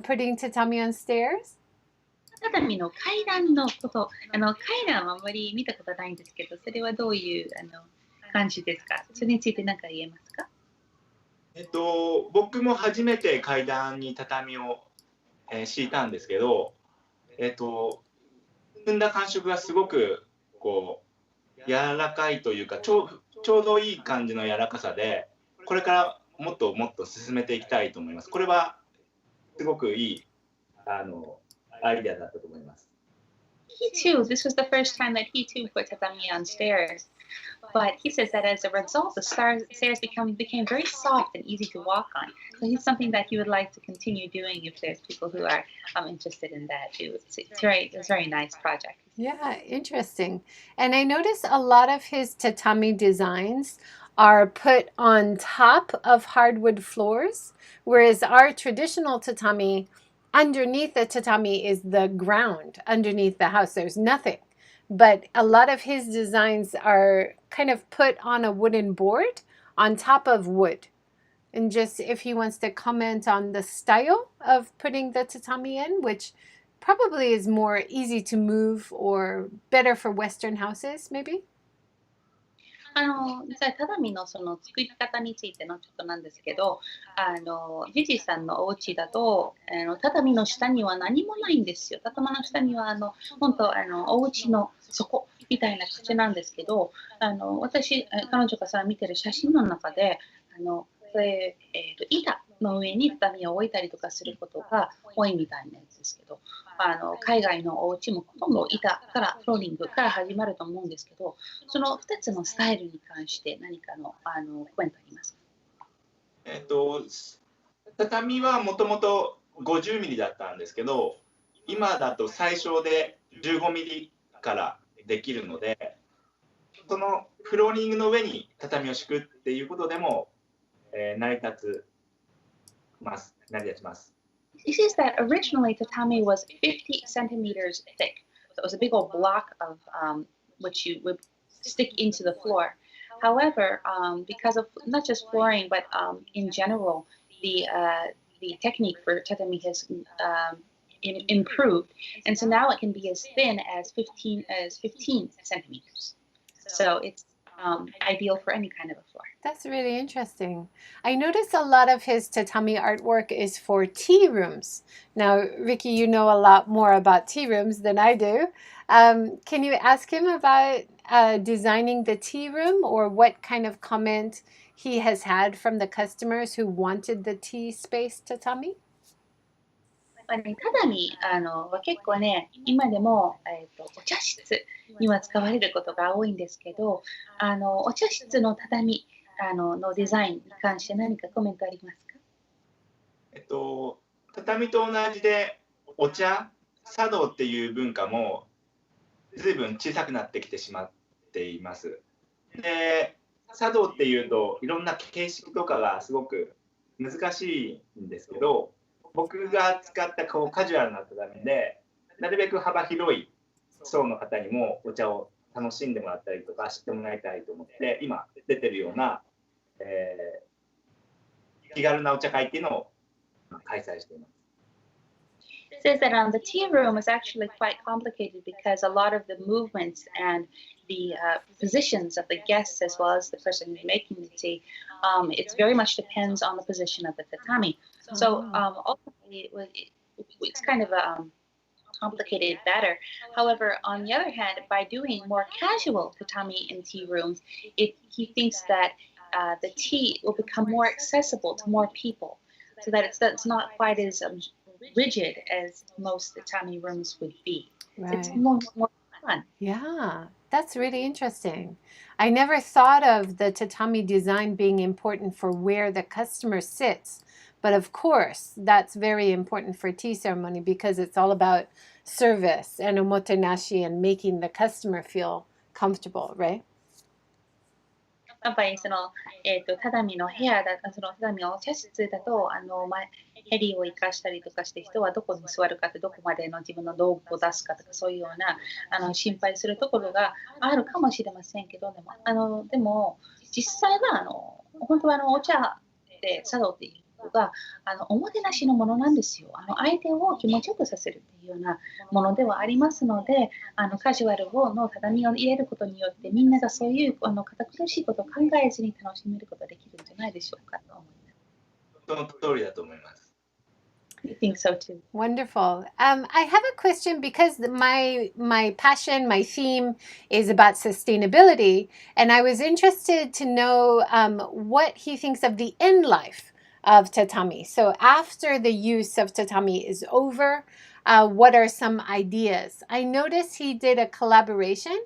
putting tatami on stairs? 畳の階段のこと、階段はあんまり見たことないんですけど、それはどういう感じですか？それについて何か言えますか？僕も初めて階段に畳を敷いたんですけど、踏んだ感触がすごく柔らかいというかちょうどいい感じの柔らかさで、これからもっともっと進めていきたいと思います。これはすごくいいアアイデアだったと思います。He too, this was the first time that he too put tatami on stairs. But he says that as a result, the stairs became very soft and easy to walk on. So it's something that he would like to continue doing if there's people who are interested in that too. It's a very nice project. Yeah, interesting. And I notice a lot of his tatami designs are put on top of hardwood floors, whereas our traditional tatami, underneath the tatami is the ground, underneath the house. There's nothing. But a lot of his designs are kind of put on a wooden board on top of wood. And just if he wants to comment on the style of putting the tatami in, which probably is more easy to move or better for Western houses, maybe? 実は畳のその作り方についてのちょっとなんですけど、ジジさんのお家だと、畳の下には何もないんですよ。畳の下には本当お家の底みたいな形なんですけど、私、彼女がさ見てる写真の中で、板の上に畳を置いたりとかすることが多いみたいなやつですけど、海外のお家もほとんど板からフローリングから始まると思うんですけど、その2つのスタイルに関して何かのコメントありますか？畳はもともと50ミリだったんですけど、今だと最小で15ミリからできるので、そのフローリングの上に畳を敷くっていうことでも、成り立ちます。He says that originally tatami was 50 centimeters thick. So it was a big old block of which you would stick into the floor. However, because of not just flooring, but in general, the technique for tatami has improved. And so now it can be as thin as 15 centimeters. So it's ideal for any kind of a floor. That's really interesting. I notice a lot of his tatami artwork is for tea rooms. Now, Ricky, you know a lot more about tea rooms than I do. Can you ask him about designing the tea room, or what kind of comment he has had from the customers who wanted the tea space tatami? 畳は結構ね、今でも、お茶室には使われることが多いんですけど、お茶室の畳のデザインに関して何かコメントありますか？畳と同じでお茶、茶道っていう文化も随分小さくなってきてしまっています。で、茶道っていうといろんな形式とかがすごく難しいんですけど、僕が使ったカジュアルな畳でなるべく幅広い層の方にもお茶を楽しんでもらったりとか知ってもらいたいと思って今出てるような、気軽なお茶会っていうのを開催しています。It says that the tea room is actually quite complicated because a lot of the movements and the positions of the guests as well as the person making the tea, it very much depends on the position of the tatami. So ultimately, it's kind of a complicated matter. However, on the other hand, by doing more casual tatami in tea rooms, he thinks that the tea will become more accessible to more people, so that it's not quite as rigid as most tatami rooms would be. Right. It's more fun. Yeah, that's really interesting. I never thought of the tatami design being important for where the customer sits. But of course, that's very important for tea ceremony because it's all about service and omotenashi and making the customer feel comfortable, right? やっぱり畳の部屋その畳のお茶室だとヘリを生かしたりとかして人はどこに座るかってどこまでの自分の道具を出すかとかそういうような心配するところがあるかもしれませんけどでも実際は本当はお茶で茶道っていうがおもてなしのものなんですよ。相手を気持ちよくさせるっていうようなものではありますのでカジュアルの畳を入れることによってみんながそういう堅苦しいことを考えずに楽しめることができるんじゃないでしょうかと思います。その通りだと思います。I think so too. Wonderful. I have a question because my passion, my theme is about sustainability, and I was interested to know what he thinks of the end life of tatami. So after the use of tatami is over, what are some ideas? I noticed he did a collaboration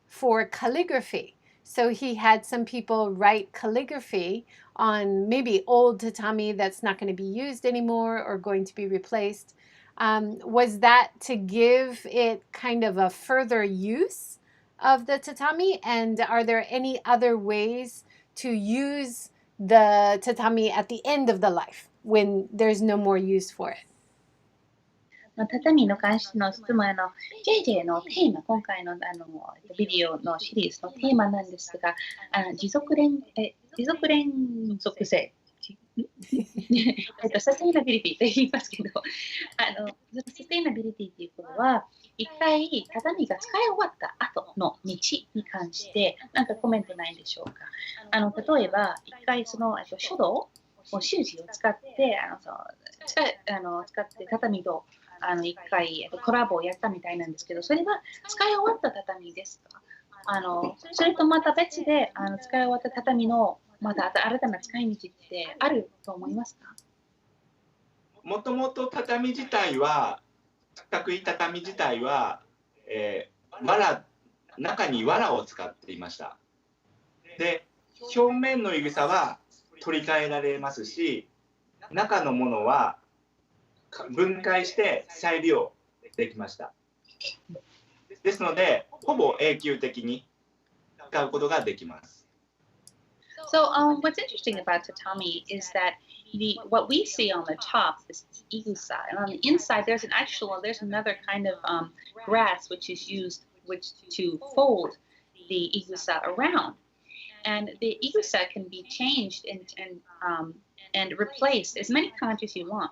for calligraphy. So he had some people write calligraphy on maybe old tatami that's not going to be used anymore or going to be replaced. Was that to give it kind of a further use of the tatami? And are there any other ways to use the tatami at the end of the life when there's no more use for it? 畳の関しての質問JJ のテーマ、今回のビデオのシリーズのテーマなんですが、持続連続性、サステイナビリティと言いますけど、サステイナビリティということは、一回畳が使い終わった後の道に関して何かコメントないでしょうか。例えば、一回その書道、習字を使って畳と一回コラボをやったみたいなんですけど、それは使い終わった畳ですか？それとまた別で使い終わった畳のまた新たな使い道ってあると思いますか？もともと畳自体は、四角い畳自体は、中に藁を使っていました。で、表面のいぐさは取り替えられますし、中のものは分解して再利用できました。ですので、ほぼ永久的に使うことができます。So what's interesting about tatami is that what we see on the top is igusa, and on the inside there's another kind of grass which is used to fold the igusa around, and the igusa can be changed and replaced as many times as you want.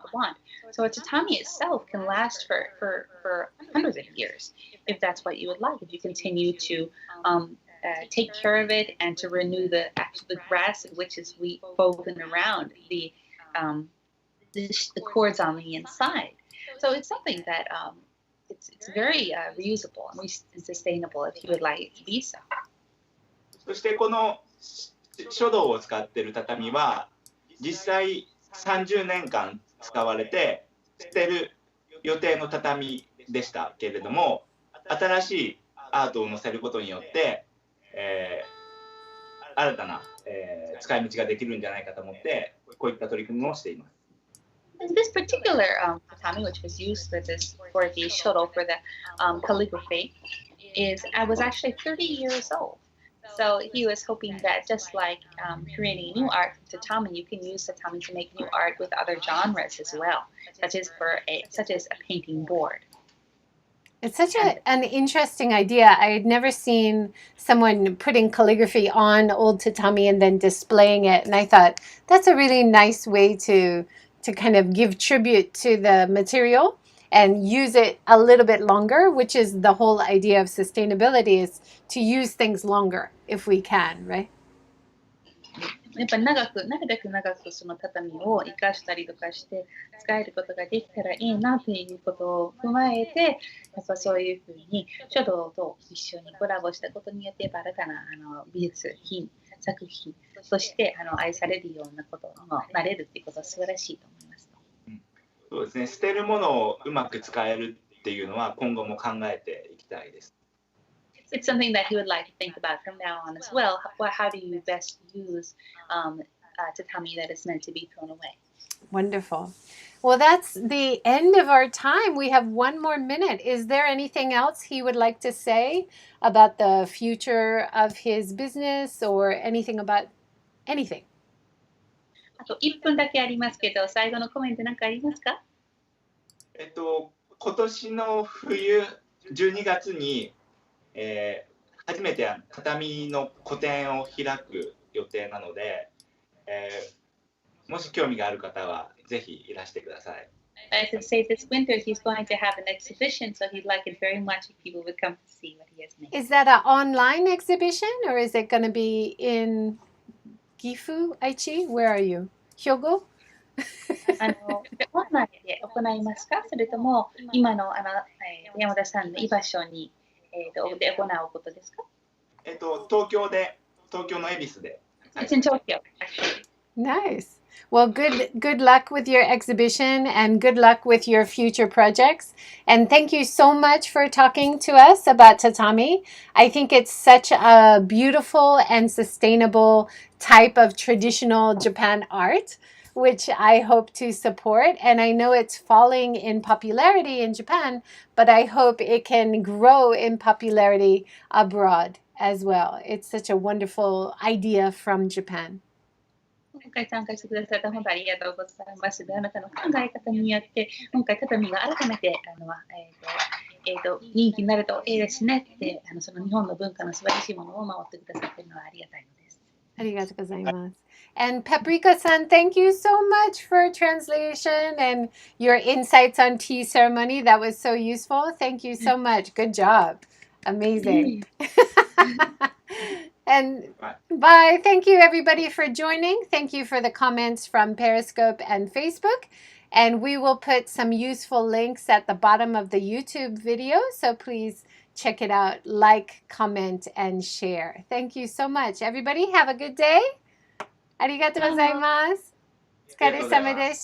So a tatami itself can last for hundreds of years if that's what you would like. If you continue to take care of it and to renew the grass, which is woven around the cords on the inside. So it's something that it's very reusable and sustainable if you would like it to be so. そしてこの書道を使っている畳は実際30年間使われて捨てる予定の畳でしたけれども、新しいアートを載せることによって、新たな、使い道ができるんじゃないかと思ってこういった取り組みをしています。This particular tatami, which was used for the shodo, for the calligraphy, was actually 30 years old. So he was hoping that just like creating new art from tatami, you can use tatami to make new art with other genres as well, such as a painting board. It's such an interesting idea. I had never seen someone putting calligraphy on old tatami and then displaying it. And I thought that's a really nice way to kind of give tribute to the material and use it a little bit longer, which is the whole idea of sustainability, is to use things longer if we can, right? やっぱなるべく長くその畳を生かしたりとかして使えることができたらいいなということを踏まえて、やっぱそういうふうに書道と一緒にコラボしたことによって、新たな美術品、作品として愛されるようなことになれるということは素晴らしいと思います。そうですね、捨てるものをうまく使えるっていうのは今後も考えていきたいです。It's something that he would like to think about from now on as well. How do you best use tatami that is meant to be thrown away? Wonderful. Well, that's the end of our time. We have one more minute. Is there anything else he would like to say about the future of his business or anything about anything? あと1分だけありますけど、最後のコメント何かありますか？今年の冬12月に初めて畳の個展を開く予定なので、もし興味がある方はぜひいらしてください。I could say this winter he's going to have an exhibition, so he'd like it very much if people would come to see what he has made. Is that an online exhibition or is it going to be in Gifu, Aichi? Where are you? Hyogo? オンラインで行いますか？それとも今の山田さんの居場所にで行うことですか？東京の恵比寿で。It's in Tokyo, actually. Nice. Well, good luck with your exhibition and good luck with your future projects. And thank you so much for talking to us about tatami. I think it's such a beautiful and sustainable type of traditional Japan art, which I hope to support. And I know it's falling in popularity in Japan, but I hope it can grow in popularity abroad as well. It's such a wonderful idea from Japan. 今回参加してくださって本当ありがとうございます。であなたの考え方によって、今回畳が改めて人気になるといいですねって、その日本の文化の素晴らしいものを守ってくださっているのはありがたいのです。ありがとうございます。And Paprika-san, thank you so much for translation and your insights on tea ceremony. That was so useful. Thank you so much. Good job. Amazing. And bye. Thank you, everybody, for joining. Thank you for the comments from Periscope and Facebook. And we will put some useful links at the bottom of the YouTube video. So please check it out, like, comment, and share. Thank you so much. Everybody, have a good day. ありがとうございます。お疲れ様でした。